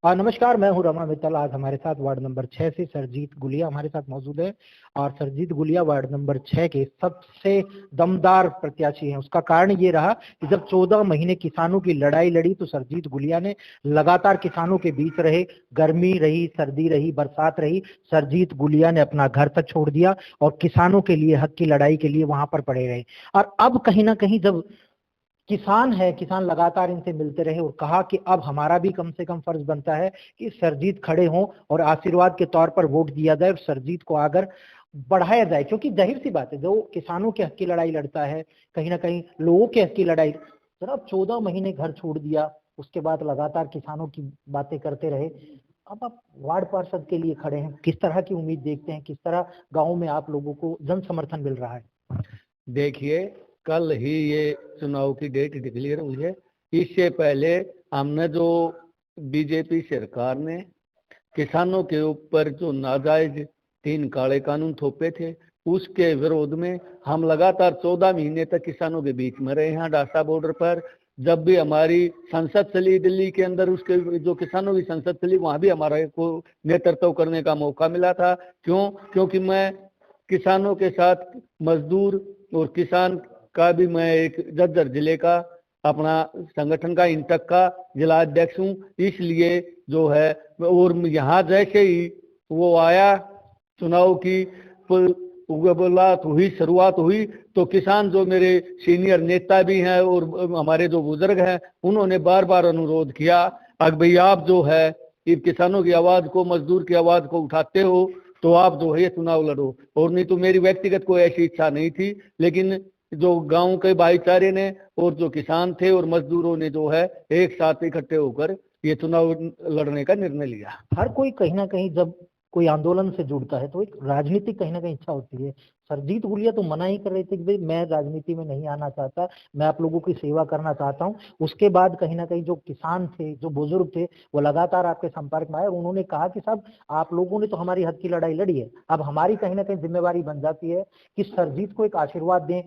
नमस्कार, मैं हूं रमा मित्तल। आज हमारे साथ वार्ड नंबर 6 से सरजीत गुलिया हमारे साथ मौजूद है। और सरजीत गुलिया वार्ड नंबर 6 के सबसे दमदार प्रत्याशी हैं। उसका कारण ये रहा कि जब 14 महीने किसानों की लड़ाई लड़ी तो सरजीत गुलिया ने लगातार किसानों के बीच रहे। गर्मी रही, सर्दी रही, बरसात रही, सरजीत गुलिया ने अपना घर तक छोड़ दिया और किसानों के लिए, हक की लड़ाई के लिए वहां पर पड़े रहे। और अब कहीं ना कहीं जब किसान लगातार इनसे मिलते रहे और कहा कि अब हमारा भी कम से कम फर्ज बनता है कि सरजीत खड़े हों और आशीर्वाद के तौर पर वोट दिया जाए और सरजीत को आगर बढ़ाया जाए। क्योंकि जाहिर सी बात है, जो किसानों के हक की लड़ाई लड़ता है, कहीं ना कहीं लोगों के हक की लड़ाई। जनाब, 14 महीने घर छोड़ दिया, उसके बाद लगातार किसानों की बातें करते रहे। अब आप वार्ड पार्षद के लिए खड़े हैं, किस तरह की उम्मीद देखते हैं, किस तरह गाँव में आप लोगों को जन समर्थन मिल रहा है? देखिए, कल ही ये चुनाव की डेट डिक्लेयर हुई है। इससे पहले हमने जो बीजेपी सरकार ने किसानों के ऊपर जो नाजायज 3 काले कानून थोपे थे, उसके विरोध में हम लगातार 14 महीने तक किसानों के बीच में रहे हैं। डासा बॉर्डर पर जब भी हमारी संसद चली दिल्ली के अंदर, उसके जो किसानों की संसद चली, वहां भी हमारा को नेतृत्व करने का मौका मिला था। क्योंकि मैं किसानों के साथ मजदूर और किसान का भी, मैं एक जज्जर जिले का अपना संगठन का इंटक का जिला अध्यक्ष हूँ। इसलिए जो है, और यहाँ जैसे ही वो आया चुनाव की शुरुआत हुई तो किसान जो मेरे सीनियर नेता भी हैं और हमारे जो बुजुर्ग हैं, उन्होंने बार बार अनुरोध किया, अब भाई आप जो है किसानों की आवाज को, मजदूर की आवाज को उठाते हो तो आप जो है ये चुनाव लड़ो। और नहीं तो मेरी व्यक्तिगत कोई ऐसी इच्छा नहीं थी, लेकिन जो गांव के भाईचारे ने और जो किसान थे और मजदूरों ने जो है एक साथ इकट्ठे होकर ये चुनाव लड़ने का निर्णय लिया। हर कोई कहीं ना कहीं जब कोई आंदोलन से जुड़ता है तो एक राजनीतिक कहीं ना कहीं इच्छा होती है। सरजीत गुलिया तो मना ही कर रहे थे कि भाई मैं राजनीति में नहीं आना चाहता, मैं आप लोगों की सेवा करना चाहता हूं। उसके बाद कहीं ना कहीं जो किसान थे, जो बुजुर्ग थे, वो लगातार आपके संपर्क में आए और उन्होंने कहा कि साहब, आप लोगों ने तो हमारी हक की लड़ाई लड़ी है, अब हमारी कहीं ना कहीं जिम्मेवारी बन जाती है कि सरजीत को एक आशीर्वाद दें।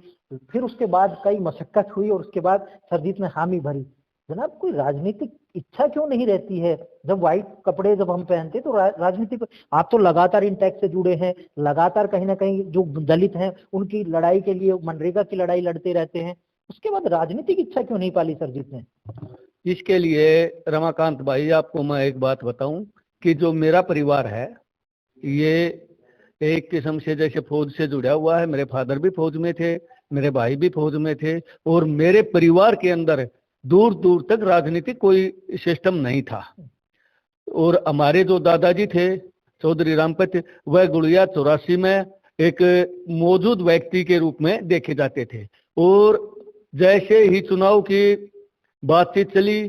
फिर उसके बाद कई मशक्कत हुई और उसके बाद सरजीत ने हामी भरी। जनाब, कोई राजनीतिक इच्छा क्यों नहीं रहती है? जब व्हाइट कपड़े जब हम पहनते तो राजनीति पर, आप तो लगातार इन टैक्स से जुड़े हैं, लगातार कहीं ना कहीं जो दलित हैं उनकी लड़ाई के लिए, मनरेगा की लड़ाई लड़ते रहते हैं। उसके बाद राजनीतिक इच्छा क्यों नहीं पाली सरजीत ने? इसके लिए रमाकांत भाई, आपको मैं एक बात बताऊं कि जो मेरा परिवार है ये एक किस्म से जैसे फौज से जुड़ा हुआ है। मेरे फादर भी फौज में थे, मेरे भाई भी फौज में थे, और मेरे परिवार के अंदर दूर दूर तक राजनीतिक कोई सिस्टम नहीं था। और हमारे जो दादाजी थे चौधरी रामपत, वह गुड़िया 84 में एक मौजूद व्यक्ति के रूप में देखे जाते थे। और जैसे ही चुनाव की बातचीत चली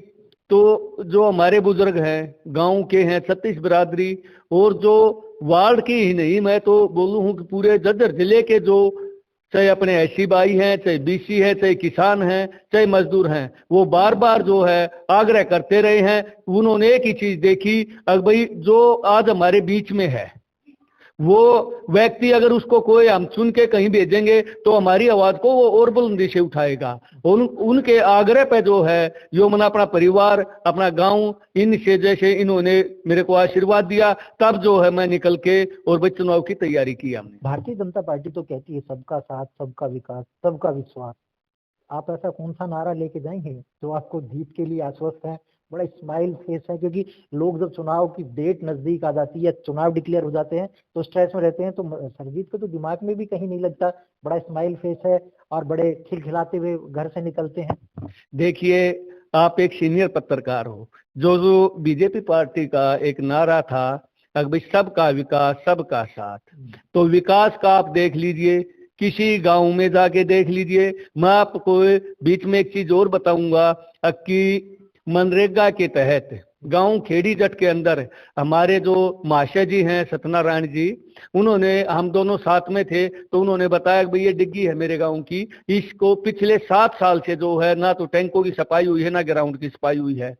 तो जो हमारे बुजुर्ग हैं, गांव के हैं, 36 बिरादरी, और जो वार्ड की ही नहीं, मैं तो बोलूं हूं कि पूरे जज्जर जिले के, जो चाहे अपने एससी भाई हैं, चाहे बीसी हैं, चाहे किसान हैं, चाहे मजदूर हैं, वो बार बार जो है आग्रह करते रहे हैं। उन्होंने एक ही चीज देखी, अब भाई जो आज हमारे बीच में है वो व्यक्ति, अगर उसको कोई हम चुन के कहीं भेजेंगे तो हमारी आवाज को वो और बुलंदी से उठाएगा। उनके आग्रह पे जो है यो मैंने अपना परिवार, अपना गांव, इनसे जैसे इन्होंने मेरे को आशीर्वाद दिया, तब जो है मैं निकल के और भाई चुनाव की तैयारी की हमने। भारतीय जनता पार्टी तो कहती है सबका साथ, सबका विकास, सबका विश्वास। आप ऐसा कौन सा नारा लेके जाएंगे जो आपको जीत के लिए आश्वस्त है? बड़ा स्माइल फेस है, क्योंकि लोग जब चुनाव की डेट नजदीक आ जाती है, चुनाव डिक्लेयर हो जाते हैं तो स्ट्रेस में रहते हैं। तो सरजीत को तो दिमाग में भी कहीं नहीं लगता, बड़ा स्माइल फेस है और बड़े खिलखिलाते हुए घर से निकलते हैं। देखिए, आप एक सीनियर पत्रकार हो, जो बीजेपी पार्टी का एक नारा था, अगर सबका विकास सबका साथ, तो विकास का आप देख लीजिए, किसी गांव में जाके देख लीजिए। मैं आपको बीच में एक चीज और बताऊंगा कि मनरेगा के तहत गांव खेड़ी जट के अंदर हमारे जो महाशय जी हैं सत्यनारायण जी, उन्होंने, हम दोनों साथ में थे, तो उन्होंने बताया कि भाई ये डिग्गी है मेरे गांव की, इसको पिछले 7 साल से जो है ना तो टैंकों की सफाई हुई है ना ग्राउंड की सफाई हुई है।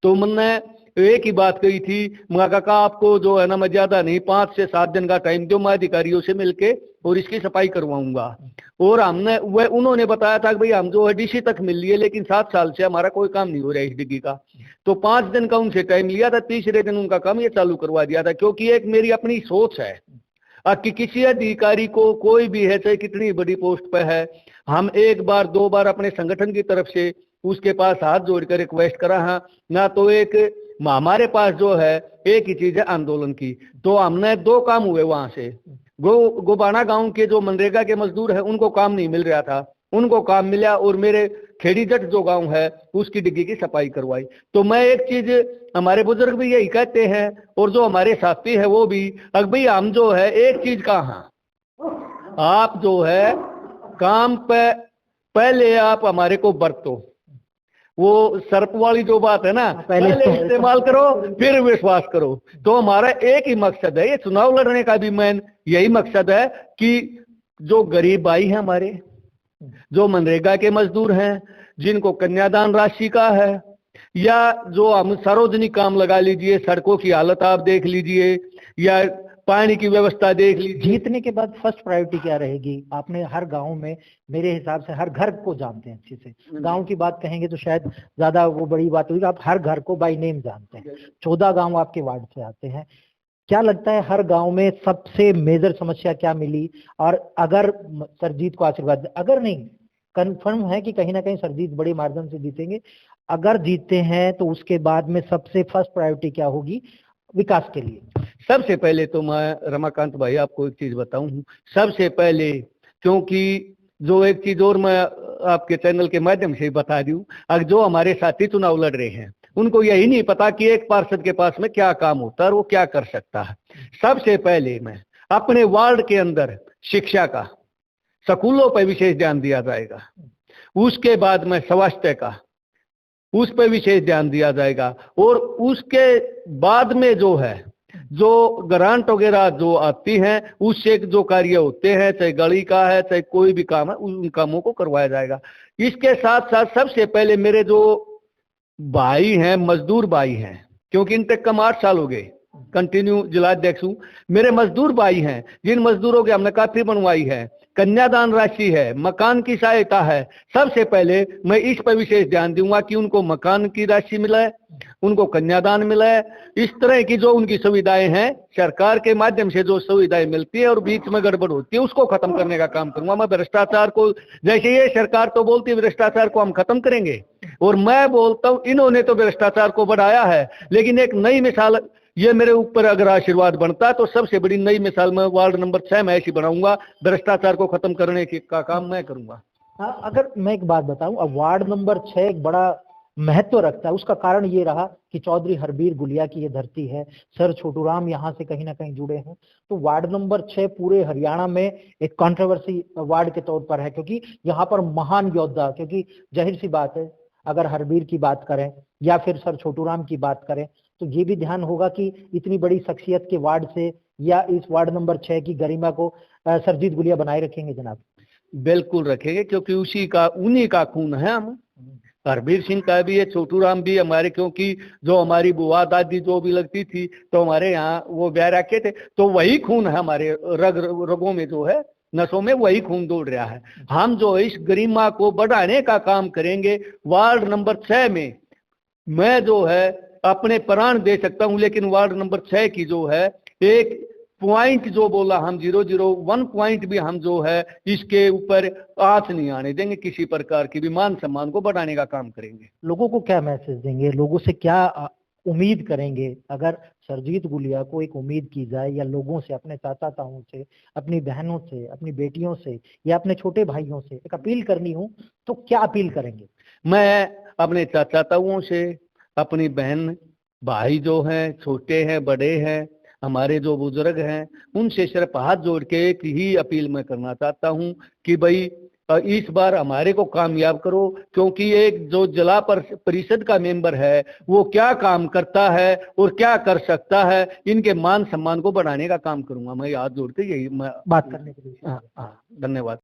तो मैंने एक ही बात कही थी, मैं काका आपको जो है ना मैं ज्यादा नहीं 5 से 7 दिन का टाइम दो, मैं अधिकारियों से मिलके और इसकी सफाई करवाऊंगा। और हमने वह उन्होंने बताया था कि भाई हम जो है डीसी तक मिल लिए, लेकिन 7 साल से हमारा कोई काम नहीं हो रहा है इस डिग्गी का। तो 5 दिन का उनसे टाइम लिया था, तीसरे दिन उनका काम ये चालू करवा दिया था। क्योंकि एक मेरी अपनी सोच है कि किसी अधिकारी को कोई भी है चाहे कितनी बड़ी पोस्ट पे है, हम 1 बार 2 बार अपने संगठन की तरफ से उसके पास हाथ जोड़कर रिक्वेस्ट करा है ना। तो एक हमारे पास जो है एक ही चीज है आंदोलन की। तो हमने 2 काम हुए वहां से। गोबाना गांव के जो मनरेगा के मजदूर है उनको काम नहीं मिल रहा था, उनको काम मिला, और मेरे खेड़ी जट जो गांव है उसकी डिग्गी की सफाई करवाई। तो मैं एक चीज, हमारे बुजुर्ग भी यही कहते हैं और जो हमारे साथी है वो भी, अगर भाई हम जो है एक चीज कहा, आप जो है काम पे पहले आप हमारे को बरतो, वो सर्प वाली जो बात है ना, पहले इस्तेमाल करो फिर विश्वास करो। तो हमारा एक ही मकसद है, ये चुनाव लड़ने का भी मेन यही मकसद है कि जो गरीब भाई है हमारे, जो मनरेगा के मजदूर हैं, जिनको कन्यादान राशि का है, या जो हम सार्वजनिक काम लगा लीजिए, सड़कों की हालत आप देख लीजिए या पानी की व्यवस्था देख लीजिए। जीतने के बाद फर्स्ट प्रायोरिटी क्या रहेगी? आपने हर गांव में, मेरे हिसाब से हर घर को जानते हैं अच्छे से। गांव की बात कहेंगे तो शायद ज्यादा वो बड़ी बात होगी, आप हर घर को बाय नेम जानते हैं। 14 गांव आपके वार्ड से आते हैं। क्या लगता है हर गांव में सबसे मेजर समस्या क्या मिली? और अगर सरजीत को आशीर्वाद, अगर नहीं, कंफर्म है कि कहीं ना कहीं सरजीत बड़े मार्जिन से जीतेंगे, अगर जीतते हैं तो उसके बाद में सबसे फर्स्ट प्रायोरिटी क्या होगी विकास के लिए? सबसे पहले तो मैं रमाकांत भाई आपको एक चीज बताऊं, सबसे पहले, क्योंकि जो एक चीज और मैं आपके चैनल के माध्यम से बता दूं, अगर जो हमारे साथी चुनाव लड़ रहे हैं उनको यही नहीं पता कि एक पार्षद के पास में क्या काम होता है और वो क्या कर सकता है। सबसे पहले मैं अपने वार्ड के अंदर शिक्षा का, स्कूलों पर विशेष ध्यान दिया जाएगा। उसके बाद में स्वास्थ्य का, उस पर विशेष ध्यान दिया जाएगा। और उसके बाद में जो है जो ग्रांट वगैरह जो आती हैं उससे जो कार्य होते हैं, चाहे गली का है चाहे कोई भी काम है, उन कामों को करवाया जाएगा। इसके साथ साथ सबसे पहले मेरे जो भाई हैं, मजदूर भाई हैं, क्योंकि इन तक कम 8 साल हो गए कंटिन्यू जिलाध्यक्ष हूं, मेरे मजदूर भाई हैं, जिन मजदूरों की हमने काफी बनवाई है, कन्यादान राशि है, मकान की सहायता है। सबसे पहले मैं इस पर विशेष ध्यान दूंगा कि उनको मकान की राशि मिले, उनको कन्यादान मिले। इस तरह की जो उनकी सुविधाएं हैं, सरकार के माध्यम से जो सुविधाएं मिलती है और बीच में गड़बड़ होती है, उसको खत्म करने का काम करूंगा मैं। भ्रष्टाचार को, जैसे ये सरकार तो बोलती है भ्रष्टाचार को हम खत्म करेंगे, और मैं बोलता हूं इन्होंने तो भ्रष्टाचार को बढ़ाया है। लेकिन एक नई मिसाल, ये मेरे ऊपर अगर आशीर्वाद बनता तो सबसे बड़ी नई मिसाल मैं वार्ड नंबर 6 में ऐसी बनाऊंगा, भ्रष्टाचार को खत्म करने का काम मैं करूंगा। हाँ, अगर मैं एक बात बताऊं, अब वार्ड नंबर 6 एक बड़ा महत्व रखता है। उसका कारण ये रहा कि चौधरी हरबीर गुलिया की ये धरती है, सर छोटूराम यहाँ से कहीं ना कहीं जुड़े हैं। तो वार्ड नंबर 6 पूरे हरियाणा में एक कंट्रोवर्सी वार्ड के तौर पर है, क्योंकि यहाँ पर महान योद्धा, क्योंकि जाहिर सी बात है अगर हरबीर की बात करें या फिर सर छोटूराम की बात करें तो ये भी ध्यान होगा कि इतनी बड़ी शख्सियत के वार्ड से या इस वार्ड नंबर 6 की गरिमा को सरजीत गुलिया बनाए रखेंगे जनाब? बिल्कुल रखेंगे, क्योंकि उन्हीं का खून है। हम हरबीर सिंह का भी है, छोटूराम भी हमारे, क्योंकि जो हमारी बुआ दादी जो भी लगती थी तो हमारे यहाँ वो ब्याह रखे थे, तो वही खून है हमारे रगों में, जो है नसों में वही खून दौड़ रहा है। हम जो इस गरिमा को बढ़ाने का काम करेंगे। वार्ड नंबर 6 में मैं जो है अपने प्राण दे सकता हूं, लेकिन वार्ड नंबर 6 की जो है एक पॉइंट जो बोला हम 001 पॉइंट भी हम जो है इसके ऊपर आंच नहीं आने देंगे। किसी प्रकार की भी मान सम्मान को बढ़ाने का काम करेंगे। लोगों को क्या मैसेज देंगे, लोगों से क्या उम्मीद करेंगे? अगर सरजीत गुलिया को एक उम्मीद की जाए, या लोगों से, अपने चाचा ताऊ से, अपनी बहनों से, अपनी बेटियों से या अपने छोटे भाइयों से एक अपील करनी हो तो क्या अपील करेंगे? मैं अपने चाचा ताऊओं से, अपनी बहन भाई जो हैं, छोटे हैं बड़े हैं, हमारे जो बुजुर्ग हैं, उनसे सिर्फ हाथ जोड़ के एक ही अपील मैं करना चाहता हूं कि भाई इस बार हमारे को कामयाब करो। क्योंकि एक जो जिला परिषद का मेंबर है वो क्या काम करता है और क्या कर सकता है, इनके मान सम्मान को बढ़ाने का काम करूंगा मैं। हाथ जोड़ के यही मैं बात करने के लिए धन्यवाद।